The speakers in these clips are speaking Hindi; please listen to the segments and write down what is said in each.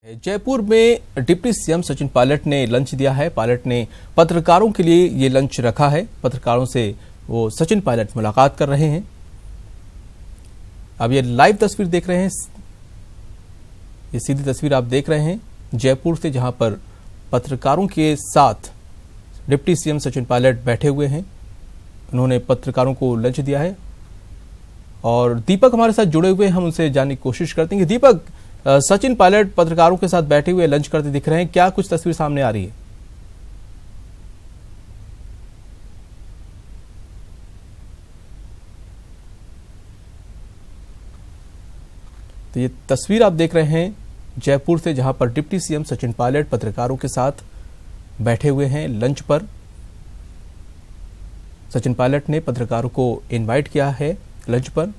जयपुर में डिप्टी सीएम सचिन पायलट ने लंच दिया है। पायलट ने पत्रकारों के लिए ये लंच रखा है। पत्रकारों से वो सचिन पायलट मुलाकात कर रहे हैं। अब ये लाइव तस्वीर देख रहे हैं, ये सीधी तस्वीर आप देख रहे हैं जयपुर से, जहां पर पत्रकारों के साथ डिप्टी सीएम सचिन पायलट बैठे हुए हैं। उन्होंने पत्रकारों को लंच दिया है और दीपक हमारे साथ जुड़े हुए हैं, हम उनसे जानने की कोशिश करते हैं। दीपक, सचिन पायलट पत्रकारों के साथ बैठे हुए लंच करते दिख रहे हैं, क्या कुछ तस्वीर सामने आ रही है? तो ये तस्वीर आप देख रहे हैं जयपुर से, जहां पर डिप्टी सीएम सचिन पायलट पत्रकारों के साथ बैठे हुए हैं लंच पर। सचिन पायलट ने पत्रकारों को इनवाइट किया है लंच पर,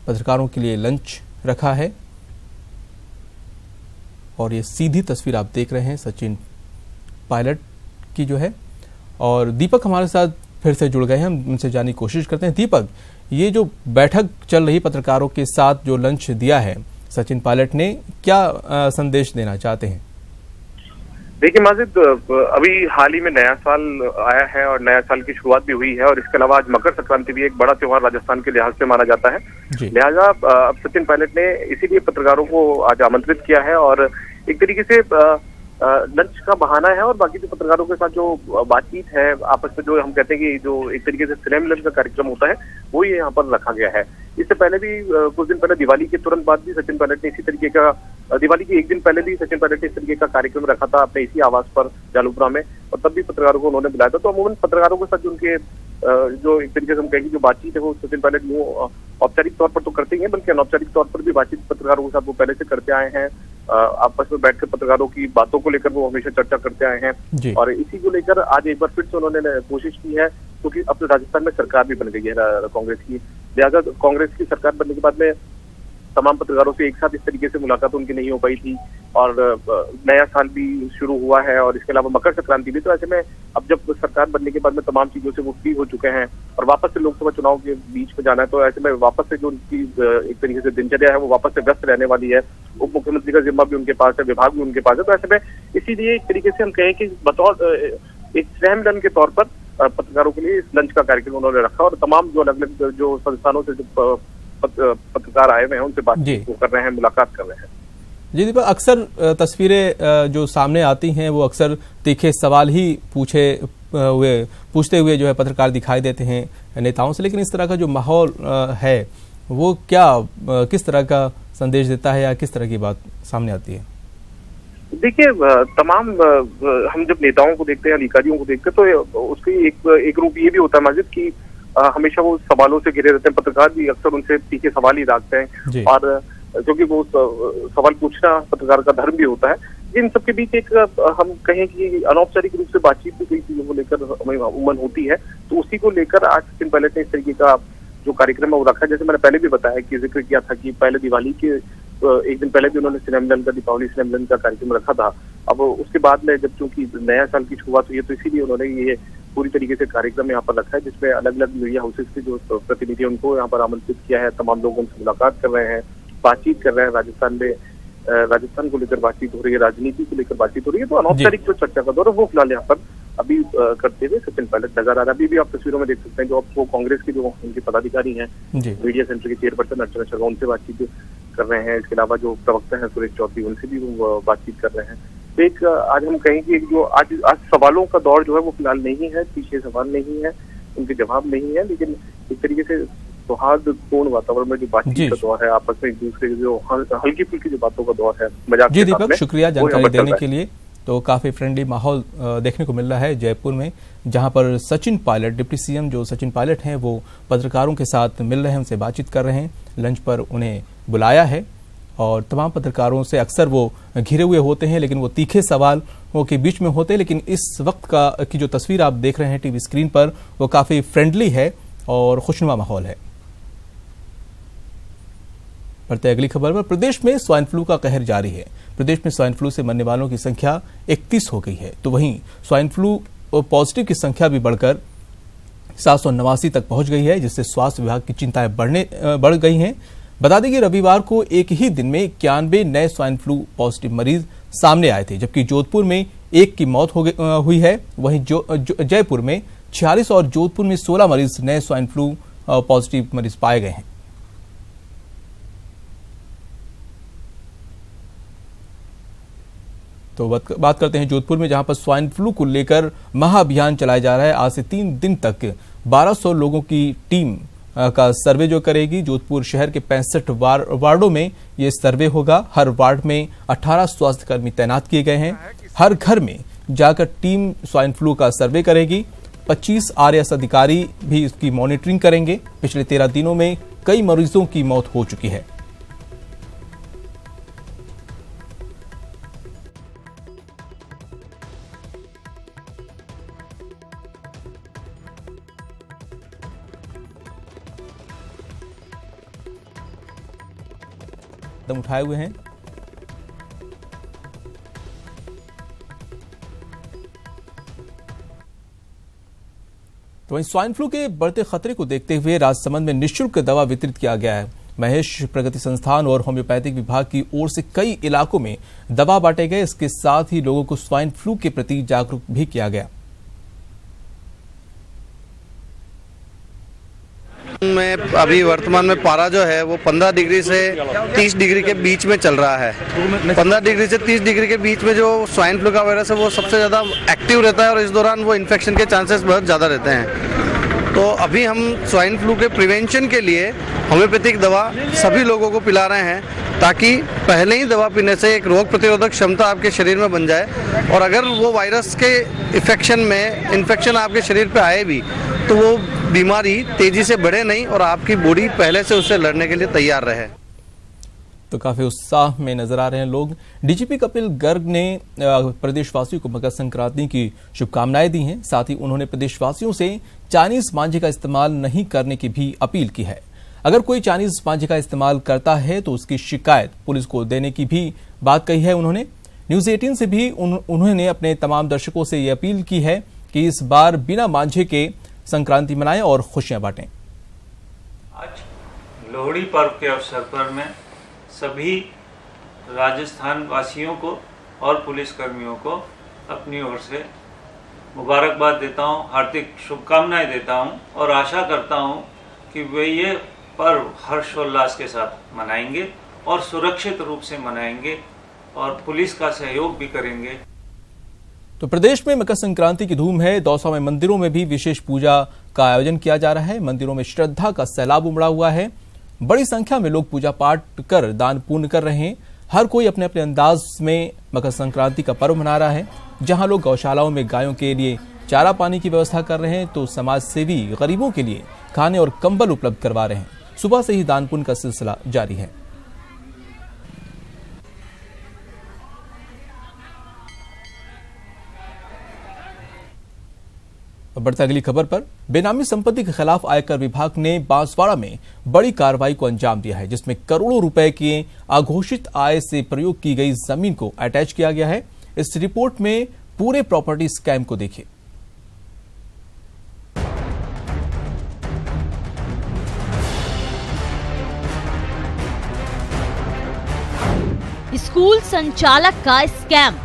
पत्रकारों के लिए लंच रखा है और ये सीधी तस्वीर आप देख रहे हैं सचिन पायलट की जो है। और दीपक हमारे साथ फिर से जुड़ गए हैं, हम उनसे जानने की कोशिश करते हैं। दीपक, ये जो बैठक चल रही पत्रकारों के साथ, जो लंच दिया है सचिन पायलट ने, क्या संदेश देना चाहते हैं? देखिए माजिद, अभी हाल ही में नया साल आया है और नया साल की शुरुआत भी हुई है और इसके अलावा आज मकर संक्रांति भी एक बड़ा त्योहार राजस्थान के लिहाज से माना जाता है। लिहाजा अब सचिन पायलट ने इसीलिए पत्रकारों को आज आमंत्रित किया है और एक तरीके से लंच का बहाना है और बाकी जो पत्रकारों के साथ जो बातचीत है आपस में, जो हम कहते हैं कि जो एक तरीके से सिनेमा मिलन का कार्यक्रम होता है, वो ये यहाँ पर रखा गया है। इससे पहले भी कुछ दिन पहले दिवाली के तुरंत बाद भी सचिन पायलट ने इसी तरीके का, दिवाली के एक दिन पहले भी सचिन पायलट ने इस तरीके का कार्यक्रम रखा था अपने इसी आवास पर जालूपुरा में, और तब भी पत्रकारों को उन्होंने बुलाया था। तो अमूमन पत्रकारों के साथ जो उनके जो एक तरीके से हम कहेंगे जो बातचीत है, वो सचिन पायलट यूँ औपचारिक तौर पर तो करते ही हैं, बल्कि अनौपचारिक तौर पर भी बातचीत पत्रकारों के साथ वो पहले से करते आए हैं। आपस में बैठकर पत्रकारों की बातों को लेकर वो हमेशा चर्चा करते आए हैं और इसी को लेकर आज एक बार फिर से उन्होंने कोशिश की है, क्योंकि अब तो राजस्थान में सरकार भी बन गई है कांग्रेस की। लिहाजा कांग्रेस की सरकार बनने के बाद में तमाम पत्रकारों से एक साथ इस तरीके से मुलाकात उनकी नहीं हो पाई थी और नया साल भी शुरू हुआ है और इसके अलावा मकर संक्रांति भी। तो ऐसे में अब जब सरकार बनने के बाद में तमाम चीजों से वो फ्री हो चुके हैं और वापस से लोकसभा चुनाव के बीच में जाना है, तो ऐसे में वापस से जो उनकी एक तरीके से दिनचर्या है वो वापस से व्यस्त रहने वाली है। उप मुख्यमंत्री का जिम्मा भी उनके पास है, विभाग भी उनके पास है। तो ऐसे में इसीलिए एक तरीके से हम कहें कि बतौर एक स्नेहमिलन के तौर पर पत्रकारों के लिए इस लंच का कार्यक्रम उन्होंने रखा और तमाम जो अलग अलग जो संस्थानों से जो पत्रकार आए हुए हैं उनसे बातचीत कर रहे हैं, मुलाकात कर रहे हैं। जी दीपक, अक्सर तस्वीरें जो सामने आती हैं वो अक्सर तीखे सवाल ही पूछते हुए जो है पत्रकार दिखाई देते हैं नेताओं से, लेकिन इस तरह का जो माहौल है वो किस तरह का संदेश देता है या किस तरह की बात सामने आती है? देखिए, तमाम हम जब नेताओं को देखते हैं, अधिकारियों को देखते हैं, तो उसकी एक रूप ये भी होता है माजिद कि हमेशा वो सवालों से घिरे रहते हैं। पत्रकार भी अक्सर उनसे तीखे सवाल ही दागते हैं और क्योंकि वो सवाल पूछना पत्रकार का धर्म भी होता है। इन सबके बीच एक हम कहें कि अनौपचारिक रूप से बातचीत भी कई चीजों को लेकर हमें उमन होती है, तो उसी को लेकर आज सचिन पायलट ने इस तरीके का जो कार्यक्रम है वो रखा। जैसे मैंने पहले भी बताया कि जिक्र किया था कि पहले दिवाली के एक दिन पहले भी उन्होंने सिनेमा मिलन का, दीपावली सिनेमा मिलन का कार्यक्रम रखा था। अब उसके बाद में जब चूंकि नया साल की शुरुआत हुई है, तो इसीलिए उन्होंने ये पूरी तरीके से कार्यक्रम यहाँ पर रखा है, जिसमें अलग अलग मीडिया हाउसेज के जो प्रतिनिधि उनको यहाँ पर आमंत्रित किया है। तमाम लोग उनसे मुलाकात कर रहे हैं, बातचीत कर रहे हैं। राजस्थान को लेकर बातचीत हो रही है, राजनीति को लेकर बातचीट हो रही है। तो अनौपचारिक जो चर्चा का दौर है वो फिलहाल यहाँ पर अभी करते हुए सचिन पायलट नजर आ रहा है। अभी भी आप तस्वीरों में देख सकते हैं जो अब वो कांग्रेस के जो उनके पदाधिकारी हैं, मीडिया सेंटर के चेयरपर्सन अर्चना शर्मा, उनसे बातचीत कर रहे हैं। इसके अलावा जो प्रवक्ता है सुरेश चौधरी, उनसे भी वो बातचीत कर रहे हैं। तो एक आज हम कहें कि जो आज सवालों का दौर जो है वो फिलहाल नहीं है, पीछे सवाल नहीं है, उनके जवाब नहीं है, लेकिन एक तरीके से सौहार्दपूर्ण वातावरण में जो बातचीत का दौर है, आपस में एक दूसरे जो हल्की फुल्की जो बातों का दौर है, मजाक। जी दीपक, शुक्रिया जानकारी देने के लिए। तो काफी फ्रेंडली माहौल देखने को मिल रहा है जयपुर में, जहां पर सचिन पायलट, डिप्टी सीएम जो सचिन पायलट हैं, वो पत्रकारों के साथ मिल रहे हैं, उनसे बातचीत कर रहे हैं। लंच पर उन्हें बुलाया है और तमाम पत्रकारों से अक्सर वो घिरे हुए होते हैं, लेकिन वो तीखे सवालों के बीच में होते हैं। लेकिन इस वक्त की जो तस्वीर आप देख रहे हैं टीवी स्क्रीन पर, वो काफी फ्रेंडली है और खुशनुमा माहौल है। बढ़ते अगली खबर पर, प्रदेश में स्वाइन फ्लू का कहर जारी है। प्रदेश में स्वाइन फ्लू से मरने वालों की संख्या 31 हो गई है, तो वहीं स्वाइन फ्लू पॉजिटिव की संख्या भी बढ़कर 789 तक पहुंच गई है, जिससे स्वास्थ्य विभाग की चिंताएं बढ़ गई हैं। बता दें कि रविवार को एक ही दिन में 91 नए स्वाइन फ्लू पॉजिटिव मरीज सामने आए थे, जबकि जोधपुर में एक की मौत हुई है। वहीं जयपुर में 46 और जोधपुर में 16 मरीज नए स्वाइन फ्लू पॉजिटिव मरीज पाए गए हैं। तो बात करते हैं जोधपुर में, जहां पर स्वाइन फ्लू को लेकर महाअभियान चलाया जा रहा है। आज से 3 दिन तक 1200 लोगों की टीम का सर्वे जो करेगी। जोधपुर शहर के 65 वार्डों में ये सर्वे होगा। हर वार्ड में 18 स्वास्थ्यकर्मी तैनात किए गए हैं। हर घर में जाकर टीम स्वाइन फ्लू का सर्वे करेगी। 25 आरएस अधिकारी भी इसकी मॉनिटरिंग करेंगे। पिछले 13 दिनों में कई मरीजों की मौत हो चुकी है। कदम उठाए हुए हैं। तो वहीं स्वाइन फ्लू के बढ़ते खतरे को देखते हुए राजसमंद में निःशुल्क दवा वितरित किया गया है। महेश प्रगति संस्थान और होम्योपैथिक विभाग की ओर से कई इलाकों में दवा बांटे गए। इसके साथ ही लोगों को स्वाइन फ्लू के प्रति जागरूक भी किया गया। में अभी वर्तमान में पारा जो है वो 15 डिग्री से 30 डिग्री के बीच में चल रहा है। 15 डिग्री से 30 डिग्री के बीच में जो स्वाइन फ्लू का वायरस है वो सबसे ज़्यादा एक्टिव रहता है और इस दौरान वो इन्फेक्शन के चांसेस बहुत ज़्यादा रहते हैं। तो अभी हम स्वाइन फ्लू के प्रिवेंशन के लिए होम्योपैथिक दवा सभी लोगों को पिला रहे हैं, ताकि पहले ही दवा पीने से एक रोग प्रतिरोधक क्षमता आपके शरीर में बन जाए और अगर वो वायरस के इन्फेक्शन आपके शरीर पे आए भी तो वो बीमारी तेजी से बढ़े नहीं और आपकी बॉडी पहले से उससे लड़ने के लिए तैयार रहे। तो काफी उत्साह में नजर आ रहे हैं लोग। डीजीपी कपिल गर्ग ने प्रदेशवासियों को मकर संक्रांति की शुभकामनाएं दी हैं। साथ ही उन्होंने प्रदेशवासियों से चाइनीज मांझे का इस्तेमाल नहीं करने की भी अपील की है। अगर कोई चाइनीज मांझे का इस्तेमाल करता है तो उसकी शिकायत पुलिस को देने की भी बात कही है उन्होंने। न्यूज 18 से भी उन्होंने अपने तमाम दर्शकों से ये अपील की है कि इस बार बिना मांझे के संक्रांति मनाएं और खुशियां बांटें। आज लोहड़ी पर्व के अवसर पर मैं सभी राजस्थान वासियों को और पुलिसकर्मियों को अपनी ओर से मुबारकबाद देता हूं, हार्दिक शुभकामनाएं देता हूं और आशा करता हूं कि वे ये पर्व हर्षोल्लास के साथ मनाएंगे और सुरक्षित रूप से मनाएंगे और पुलिस का सहयोग भी करेंगे। तो प्रदेश में मकर संक्रांति की धूम है। दौसा में मंदिरों में भी विशेष पूजा का आयोजन किया जा रहा है। मंदिरों में श्रद्धा का सैलाब उमड़ा हुआ है। बड़ी संख्या में लोग पूजा पाठ कर दान पुण्य कर रहे हैं। हर कोई अपने अपने अंदाज में मकर संक्रांति का पर्व मना रहा है। जहां लोग गौशालाओं में गायों के लिए चारा पानी की व्यवस्था कर रहे हैं तो समाज सेवी गरीबों के लिए खाने और कंबल उपलब्ध करवा रहे हैं। सुबह से ही दान पुण्य का सिलसिला जारी है। बढ़ते अगली खबर पर, बेनामी संपत्ति के खिलाफ आयकर विभाग ने बांसवाड़ा में बड़ी कार्रवाई को अंजाम दिया है, जिसमें करोड़ों रुपए की अघोषित आय से प्रयोग की गई जमीन को अटैच किया गया है। इस रिपोर्ट में पूरे प्रॉपर्टी स्कैम को देखिए। स्कूल संचालक का स्कैम,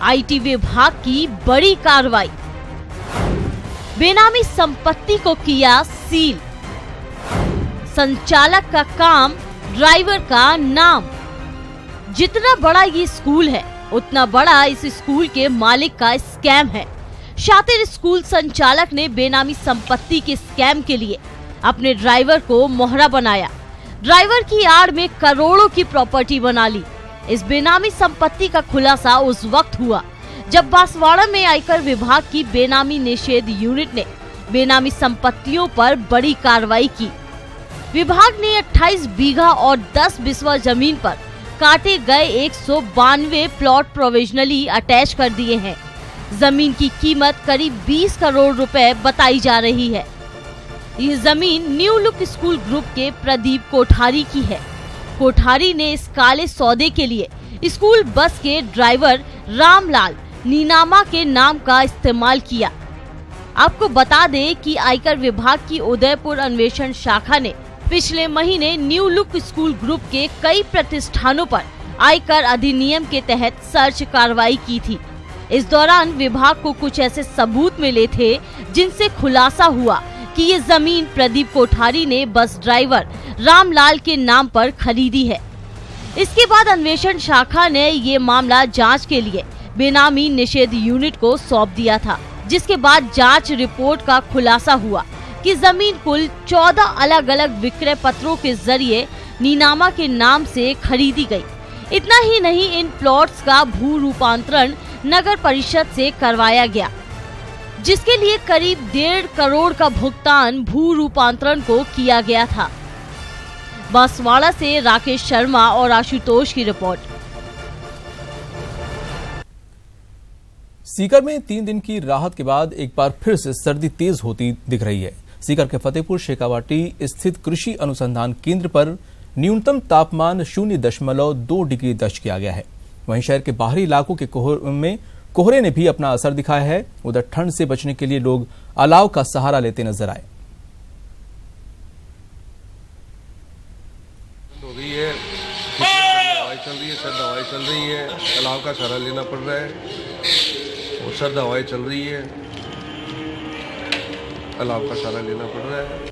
आईटी विभाग की बड़ी कार्रवाई, बेनामी संपत्ति को किया सील, संचालक का काम, ड्राइवर का नाम। जितना बड़ा ये स्कूल है उतना बड़ा इस स्कूल के मालिक का स्कैम है। शातिर स्कूल संचालक ने बेनामी संपत्ति के स्कैम के लिए अपने ड्राइवर को मोहरा बनाया। ड्राइवर की आड़ में करोड़ों की प्रॉपर्टी बना ली। इस बेनामी संपत्ति का खुलासा उस वक्त हुआ जब बांसवाड़ा में आयकर विभाग की बेनामी निषेध यूनिट ने बेनामी संपत्तियों पर बड़ी कार्रवाई की। विभाग ने 28 बीघा और 10 बिस्वा जमीन पर काटे गए 192 प्लॉट प्रोविजनली अटैच कर दिए हैं। जमीन की कीमत करीब 20 करोड़ रुपए बताई जा रही है। ये जमीन न्यू लुक स्कूल ग्रुप के प्रदीप कोठारी की है। कोठारी ने इस काले सौदे के लिए स्कूल बस के ड्राइवर रामलाल नीनामा के नाम का इस्तेमाल किया। आपको बता दें कि आयकर विभाग की उदयपुर अन्वेषण शाखा ने पिछले महीने न्यू लुक स्कूल ग्रुप के कई प्रतिष्ठानों पर आयकर अधिनियम के तहत सर्च कार्रवाई की थी। इस दौरान विभाग को कुछ ऐसे सबूत मिले थे जिनसे खुलासा हुआ कि ये जमीन प्रदीप कोठारी ने बस ड्राइवर रामलाल के नाम पर खरीदी है। इसके बाद अन्वेषण शाखा ने ये मामला जांच के लिए बेनामी निषेध यूनिट को सौंप दिया था, जिसके बाद जांच रिपोर्ट का खुलासा हुआ कि जमीन कुल 14 अलग अलग विक्रय पत्रों के जरिए नीनामा के नाम से खरीदी गई। इतना ही नहीं, इन प्लॉट्स का भू रूपांतरण नगर परिषद से करवाया गया, जिसके लिए करीब 1.5 करोड़ का भुगतान भू रूपांतरण को किया गया था। बांसवाड़ा से राकेश शर्मा और आशुतोष की रिपोर्ट। सीकर में 3 दिन की राहत के बाद एक बार फिर से सर्दी तेज होती दिख रही है। सीकर के फतेहपुर शेखावाटी स्थित कृषि अनुसंधान केंद्र पर न्यूनतम तापमान 0.2 डिग्री दर्ज किया गया है। वहीं शहर के बाहरी इलाकों के कोहरे ने भी अपना असर दिखाया है। उधर ठंड से बचने के लिए लोग अलाव का सहारा लेते नजर आए। हो रही है, हवाएं चल रही है, सर्द हवाएं चल रही है, अलाव का सहारा लेना पड़ रहा है और सर्द हवाएं चल रही है, अलाव का सहारा लेना पड़ रहा है।